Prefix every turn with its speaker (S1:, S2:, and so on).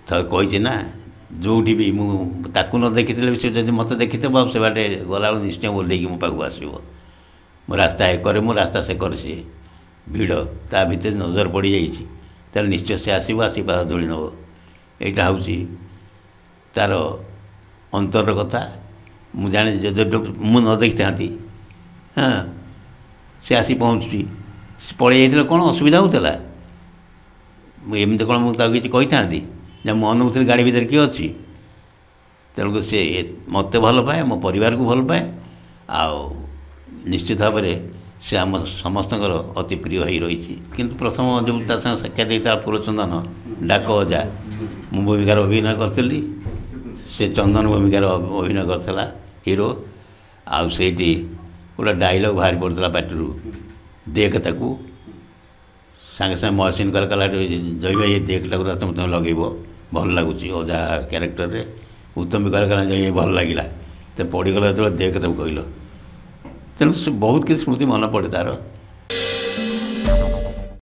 S1: କହିଛି ନା ଯେଉଁଠି ବି ମୁଁ ତାକୁ ନ ଦେଖିଥିଲେ ବି ସେ ଯଦି ମୋତେ ଦେଖିଥିବ ଆଉ ସେ ବାଟେ ଗଲାବେଳକୁ ନିଶ୍ଚୟ ଓହ୍ଲେଇକି ମୋ ପାଖକୁ ଆସିବ। ମୋ ରାସ୍ତା ଏକରେ ମୁଁ ରାସ୍ତା ସେକରେ ସିଏ ଭିଡ଼ ତା ଭିତରେ ନଜର ପଡ଼ିଯାଇଛି ତାହେଲେ ନିଶ୍ଚୟ ସେ ଆସିବ ଆସି ପାଦ ଧୂଳି ନେବ। ଏଇଟା ହେଉଛି ତା'ର ଅନ୍ତରର କଥା। ମୁଁ ଜାଣେ ଯଦି ମୁଁ ନ ଦେଖିଥାନ୍ତି ହଁ ସେ ଆସି ପହଞ୍ଚୁଛି ସେ ପଳେଇ ଯାଇଥିଲେ କ'ଣ ଅସୁବିଧା ହେଉଥିଲା? ମୁଁ ଏମିତି କ'ଣ ମୁଁ ତାକୁ କିଛି କହିଥାନ୍ତି ଯେ ମୁଁ ଅନୁଭୂତିରେ ଗାଡ଼ି ଭିତରେ କିଏ ଅଛି? ତେଣୁକରି ସେ ମୋତେ ଭଲ ପାଏ, ମୋ ପରିବାରକୁ ଭଲ ପାଏ, ଆଉ ନିଶ୍ଚିତ ଭାବରେ ସେ ଆମ ସମସ୍ତଙ୍କର ଅତି ପ୍ରିୟ ହୋଇ ରହିଛି। କିନ୍ତୁ ପ୍ରଥମ ଯେଉଁ ତା ସାଙ୍ଗେ ସାକ୍ଷାତ ହେଇଥିଲା ପୁରଚନ୍ଦନ ଡାକ ଅଜା ମୁଁ ଭୂମିକାରେ ଅଭିନୟ କରିଥିଲି, ସେ ଚନ୍ଦନ ଭୂମିକାରେ ଅଭିନୟ କରିଥିଲା ହିରୋ। ଆଉ ସେଇଠି ଗୋଟେ ଡାଇଲଗ୍ ବାହାରି ପଡ଼ିଥିଲା ପାଟିରୁ, ଦେଖ ତାକୁ ସାଙ୍ଗେ ସାଙ୍ଗେ ମହସିନ କହିଲା ଜୟ ଭାଇ ଏ ଦେଖଟାକୁ ତୁମେ ଲଗେଇବ ଭଲ ଲାଗୁଛି ଅଜା କ୍ୟାରେକ୍ଟରରେ। ଉତ୍ତମ ବି କହିଲା ଜୟ ଭାଇ ଭଲ ଲାଗିଲା। ତ ପଡ଼ିଗଲା ଯେତେବେଳେ ଦେଖ ତାକୁ କହିଲ। ତେଣୁ ସେ ବହୁତ କିଛି ସ୍ମୃତି ମନେ ପଡ଼େ ତା'ର।